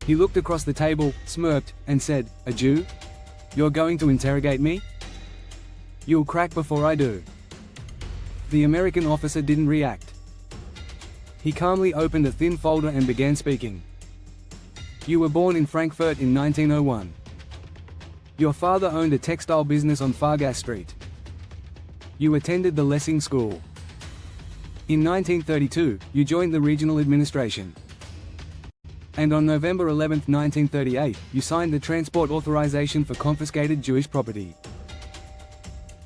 He looked across the table, smirked, and said, "A Jew? You're going to interrogate me? You'll crack before I do." The American officer didn't react. He calmly opened a thin folder and began speaking. "You were born in Frankfurt in 1901. Your father owned a textile business on Fargas Street. You attended the Lessing School. In 1932, you joined the regional administration. And on November 11, 1938, you signed the transport authorization for confiscated Jewish property."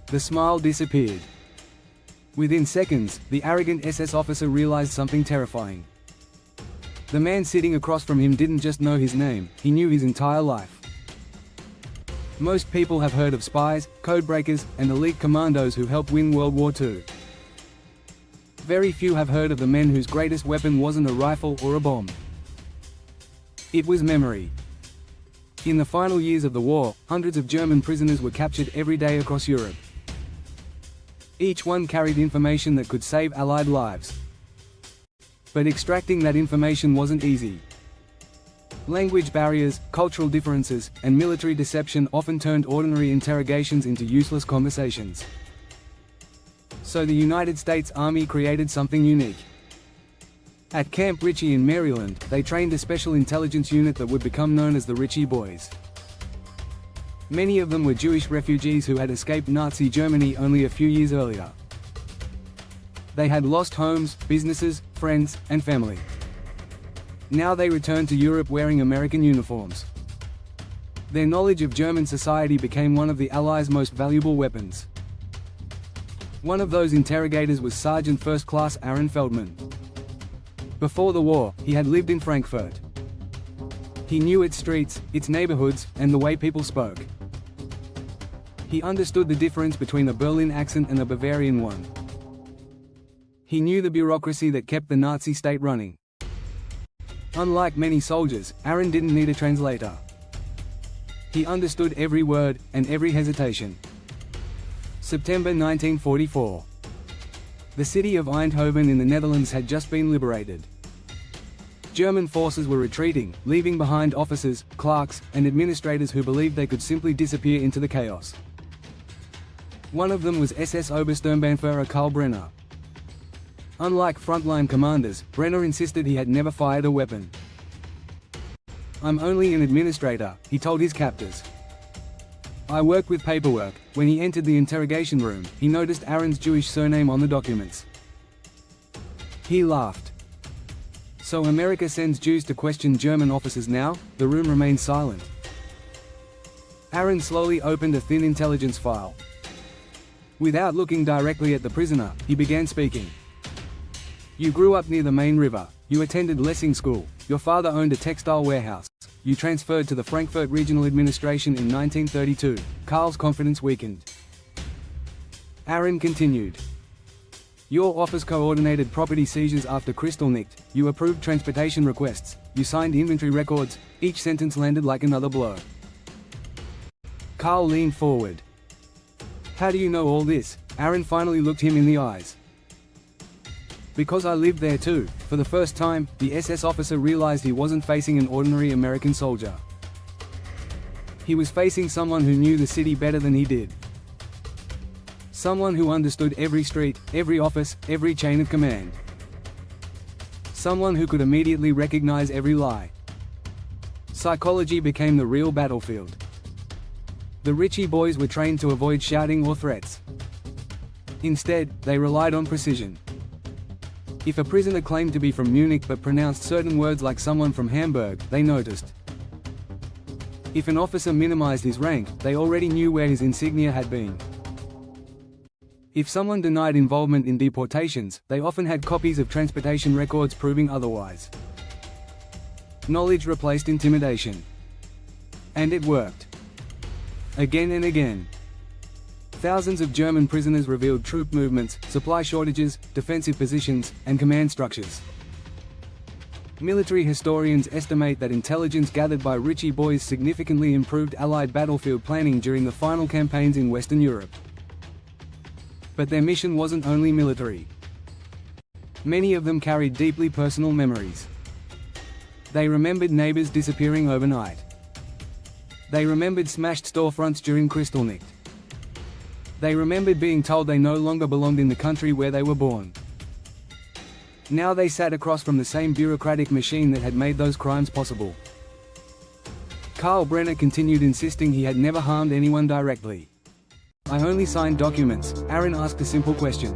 The smile disappeared. Within seconds, the arrogant SS officer realized something terrifying. The man sitting across from him didn't just know his name, he knew his entire life. Most people have heard of spies, codebreakers, and elite commandos who helped win World War II. Very few have heard of the men whose greatest weapon wasn't a rifle or a bomb. It was memory. In the final years of the war, hundreds of German prisoners were captured every day across Europe. Each one carried information that could save Allied lives. But extracting that information wasn't easy. Language barriers, cultural differences, and military deception often turned ordinary interrogations into useless conversations. So the United States Army created something unique. At Camp Ritchie in Maryland, they trained a special intelligence unit that would become known as the Ritchie Boys. Many of them were Jewish refugees who had escaped Nazi Germany only a few years earlier. They had lost homes, businesses, friends, and family. Now they returned to Europe wearing American uniforms. Their knowledge of German society became one of the Allies' most valuable weapons. One of those interrogators was Sergeant First Class Aaron Feldman. Before the war, he had lived in Frankfurt. He knew its streets, its neighborhoods, and the way people spoke. He understood the difference between a Berlin accent and a Bavarian one. He knew the bureaucracy that kept the Nazi state running. Unlike many soldiers, Aaron didn't need a translator. He understood every word, and every hesitation. September 1944. The city of Eindhoven in the Netherlands had just been liberated. German forces were retreating, leaving behind officers, clerks, and administrators who believed they could simply disappear into the chaos. One of them was SS Obersturmbannführer Karl Brenner. Unlike frontline commanders, Brenner insisted he had never fired a weapon. "I'm only an administrator," he told his captors. "I work with paperwork." When he entered the interrogation room, he noticed Aaron's Jewish surname on the documents. He laughed. "So America sends Jews to question German officers now?" The room remained silent. Aaron slowly opened a thin intelligence file. Without looking directly at the prisoner, he began speaking. "You grew up near the Main River. You attended Lessing School. Your father owned a textile warehouse. You transferred to the Frankfurt Regional Administration in 1932. Karl's confidence weakened. Aaron continued. "Your office coordinated property seizures after Kristallnacht. You approved transportation requests. You signed inventory records." Each sentence landed like another blow. Karl leaned forward. "How do you know all this?" Aaron finally looked him in the eyes. "Because I lived there too." For the first time, the SS officer realized he wasn't facing an ordinary American soldier. He was facing someone who knew the city better than he did. Someone who understood every street, every office, every chain of command. Someone who could immediately recognize every lie. Psychology became the real battlefield. The Ritchie Boys were trained to avoid shouting or threats. Instead, they relied on precision. If a prisoner claimed to be from Munich but pronounced certain words like someone from Hamburg, they noticed. If an officer minimized his rank, they already knew where his insignia had been. If someone denied involvement in deportations, they often had copies of transportation records proving otherwise. Knowledge replaced intimidation. And it worked. Again and again. Thousands of German prisoners revealed troop movements, supply shortages, defensive positions, and command structures. Military historians estimate that intelligence gathered by Ritchie Boys significantly improved Allied battlefield planning during the final campaigns in Western Europe. But their mission wasn't only military. Many of them carried deeply personal memories. They remembered neighbors disappearing overnight. They remembered smashed storefronts during Kristallnacht. They remembered being told they no longer belonged in the country where they were born. Now they sat across from the same bureaucratic machine that had made those crimes possible. Karl Brenner continued insisting he had never harmed anyone directly. "I only signed documents," Aaron asked a simple question.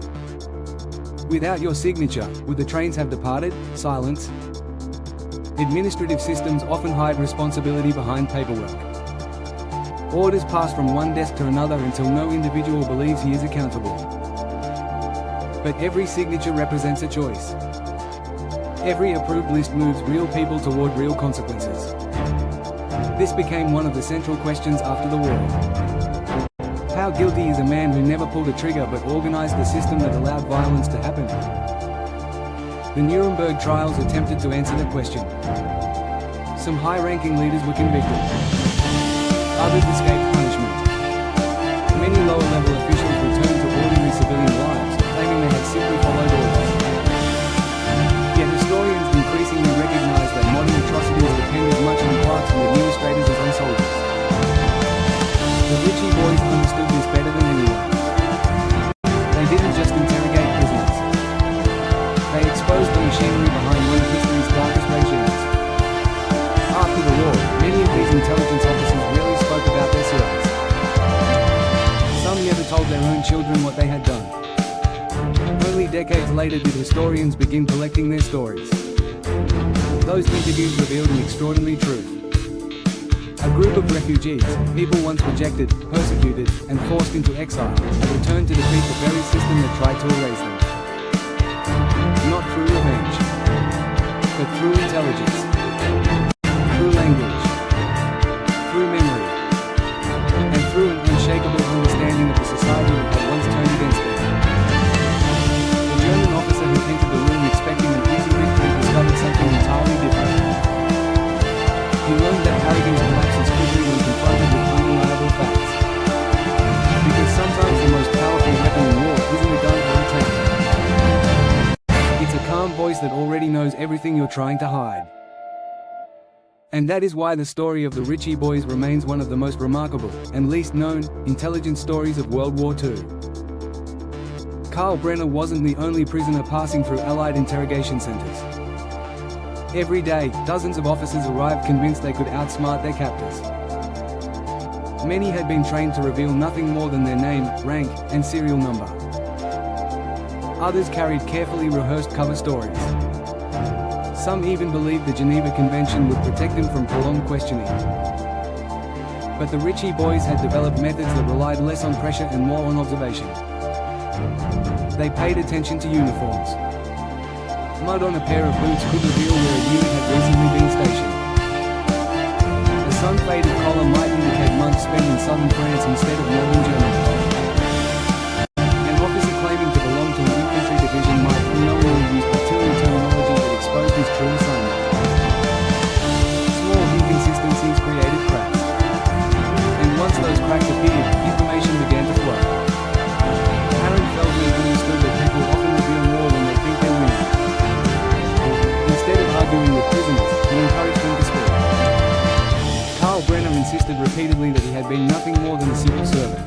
"Without your signature, would the trains have departed?" Silence. Administrative systems often hide responsibility behind paperwork. Orders pass from one desk to another until no individual believes he is accountable. But every signature represents a choice. Every approved list moves real people toward real consequences. This became one of the central questions after the war. How guilty is a man who never pulled a trigger but organized the system that allowed violence to happen? The Nuremberg trials attempted to answer the question. Some high-ranking leaders were convicted. Others escaped punishment. Many lower-level officials returned to ordinary civilian lives, claiming they had simply followed orders. Yet historians increasingly recognize that modern atrocities depend as much on clerks and administrators as on soldiers. The Ritchie Boys understood this better than anyone. They didn't just interrogate prisoners. They exposed the machinery behind one of history's darkest regimes. After the war, many of these intelligence officers rarely spoke about their service. Some never told their own children what they had done. Only decades later did historians begin collecting their stories. Those interviews revealed an extraordinary truth. A group of refugees, people once rejected, persecuted, and forced into exile, had returned to defeat the very system that tried to erase them. Not through revenge, but through intelligence, through language, through memory, and through an unshakable understanding of the society that had once turned against them. The German officer who entered the room expecting an easy victory discovered something entirely different. He learned that arrogance collapses quickly when confronted with undeniable facts. Because sometimes the most powerful weapon in war isn't a gun or a tank. It's a calm voice that already knows everything you're trying to hide. And that is why the story of the Ritchie Boys remains one of the most remarkable, and least known, intelligence stories of World War II. Karl Brenner wasn't the only prisoner passing through Allied interrogation centers. Every day, dozens of officers arrived convinced they could outsmart their captors. Many had been trained to reveal nothing more than their name, rank, and serial number. Others carried carefully rehearsed cover stories. Some even believed the Geneva Convention would protect them from prolonged questioning. But the Ritchie Boys had developed methods that relied less on pressure and more on observation. They paid attention to uniforms. Mud on a pair of boots could reveal where a unit had recently been stationed. A sun-faded collar might indicate months spent in southern France instead of northern Germany. An officer claiming to belong to an infantry division might unknowingly use artillery terminology that exposed his true assignment. Small inconsistencies created cracks. And once those cracks appeared, information began to flow. Aaron Feldman understood that people often reveal more when they think they're winning. Instead of arguing with prisoners, he encouraged them to speak. Karl Brenner insisted repeatedly that he had been nothing more than a civil servant.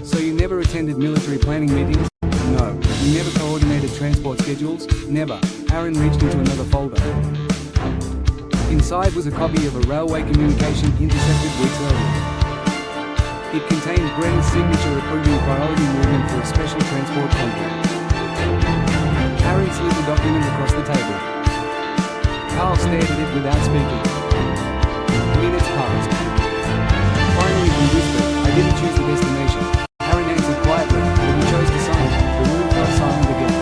So you never attended military planning meetings? No. You never coordinated transport schedules? Never. Aaron reached into another folder. Inside was a copy of a railway communication intercepted weeks earlier. It contained Brenner's signature approving priority movement for a special transport contract. Aaron slid the document across the table. Karl stared at it without speaking. Minutes passed. Finally he whispered, "I didn't choose the destination." Aaron answered quietly, "But you chose to sign it." The room fell silent again.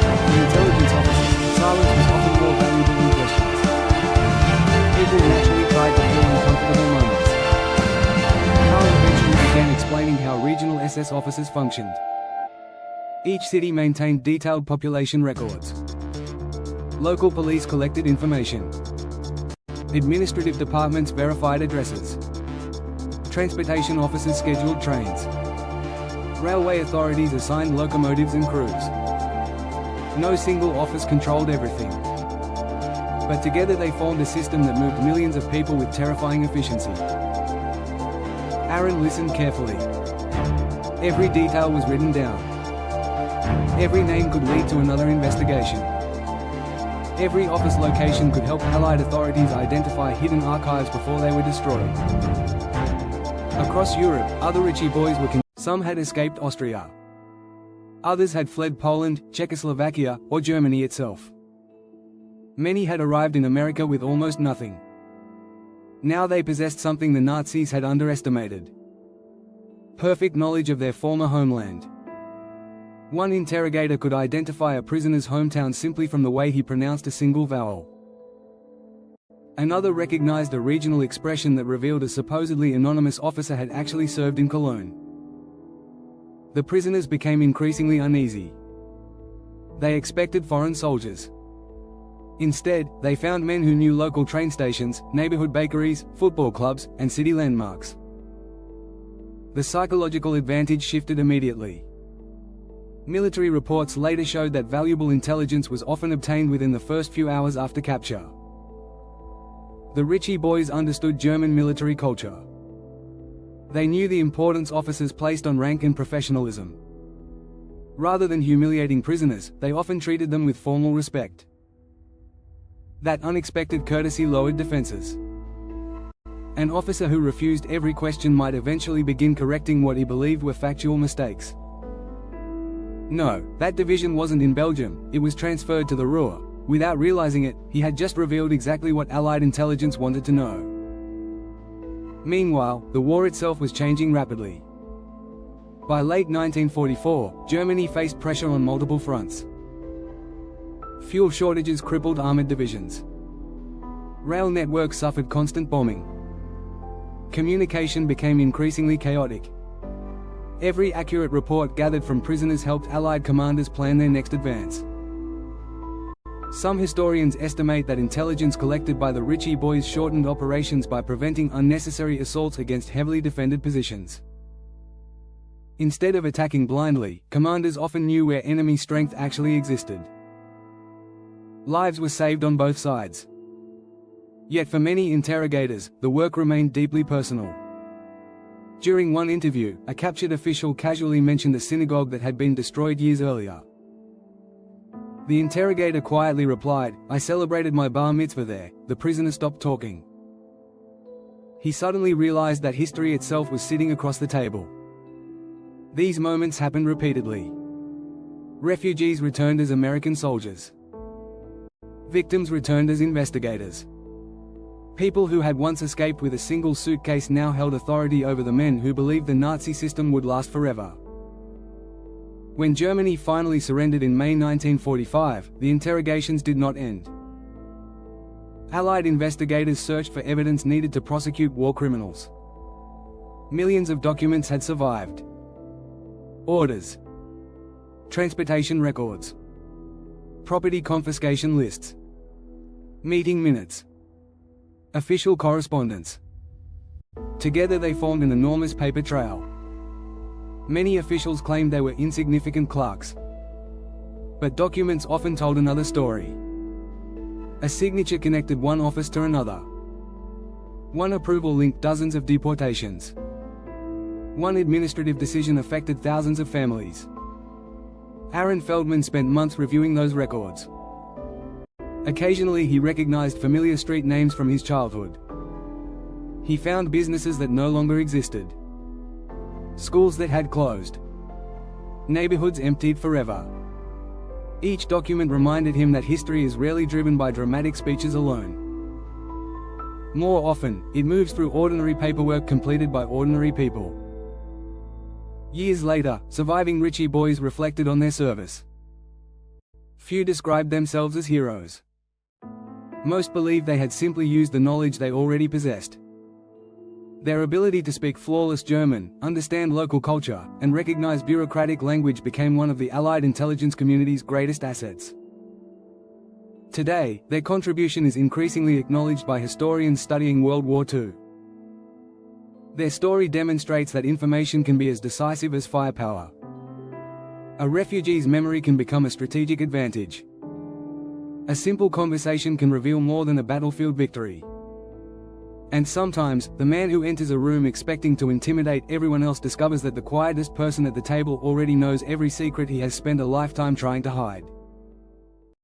For intelligence officers, silence was often more valuable than questions. People naturally tried to fill uncomfortable moments. Karl eventually began explaining how regional SS officers functioned. Each city maintained detailed population records. Local police collected information. Administrative departments verified addresses. Transportation officers scheduled trains. Railway authorities assigned locomotives and crews. No single office controlled everything. But together they formed a system that moved millions of people with terrifying efficiency. Aaron listened carefully. Every detail was written down. Every name could lead to another investigation. Every office location could help Allied authorities identify hidden archives before they were destroyed. Across Europe, other Ritchie Boys were some had escaped Austria. Others had fled Poland, Czechoslovakia, or Germany itself. Many had arrived in America with almost nothing. Now they possessed something the Nazis had underestimated: perfect knowledge of their former homeland. One interrogator could identify a prisoner's hometown simply from the way he pronounced a single vowel. Another recognized a regional expression that revealed a supposedly anonymous officer had actually served in Cologne. The prisoners became increasingly uneasy. They expected foreign soldiers. Instead, they found men who knew local train stations, neighborhood bakeries, football clubs, and city landmarks. The psychological advantage shifted immediately. Military reports later showed that valuable intelligence was often obtained within the first few hours after capture. The Ritchie Boys understood German military culture. They knew the importance officers placed on rank and professionalism. Rather than humiliating prisoners, they often treated them with formal respect. That unexpected courtesy lowered defenses. An officer who refused every question might eventually begin correcting what he believed were factual mistakes. No, that division wasn't in Belgium, it was transferred to the Ruhr. Without realizing it, he had just revealed exactly what Allied intelligence wanted to know. Meanwhile, the war itself was changing rapidly. By late 1944, Germany faced pressure on multiple fronts. Fuel shortages crippled armored divisions. Rail networks suffered constant bombing. Communication became increasingly chaotic. Every accurate report gathered from prisoners helped Allied commanders plan their next advance. Some historians estimate that intelligence collected by the Ritchie Boys shortened operations by preventing unnecessary assaults against heavily defended positions. Instead of attacking blindly, commanders often knew where enemy strength actually existed. Lives were saved on both sides. Yet for many interrogators, the work remained deeply personal. During one interview, a captured official casually mentioned a synagogue that had been destroyed years earlier. The interrogator quietly replied, "I celebrated my bar mitzvah there." The prisoner stopped talking. He suddenly realized that history itself was sitting across the table. These moments happened repeatedly. Refugees returned as American soldiers. Victims returned as investigators. People who had once escaped with a single suitcase now held authority over the men who believed the Nazi system would last forever. When Germany finally surrendered in May 1945, the interrogations did not end. Allied investigators searched for evidence needed to prosecute war criminals. Millions of documents had survived. Orders, transportation records, property confiscation lists, meeting minutes, official correspondence. Together they formed an enormous paper trail. Many officials claimed they were insignificant clerks. But documents often told another story. A signature connected one office to another. One approval linked dozens of deportations. One administrative decision affected thousands of families. Aaron Feldman spent months reviewing those records. Occasionally he recognized familiar street names from his childhood. He found businesses that no longer existed. Schools that had closed. Neighborhoods emptied forever. Each document reminded him that history is rarely driven by dramatic speeches alone. More often, it moves through ordinary paperwork completed by ordinary people. Years later, surviving Ritchie Boys reflected on their service. Few described themselves as heroes. Most believed they had simply used the knowledge they already possessed. Their ability to speak flawless German, understand local culture, and recognize bureaucratic language became one of the Allied intelligence community's greatest assets. Today, their contribution is increasingly acknowledged by historians studying World War II. Their story demonstrates that information can be as decisive as firepower. A refugee's memory can become a strategic advantage. A simple conversation can reveal more than a battlefield victory. And sometimes, the man who enters a room expecting to intimidate everyone else discovers that the quietest person at the table already knows every secret he has spent a lifetime trying to hide.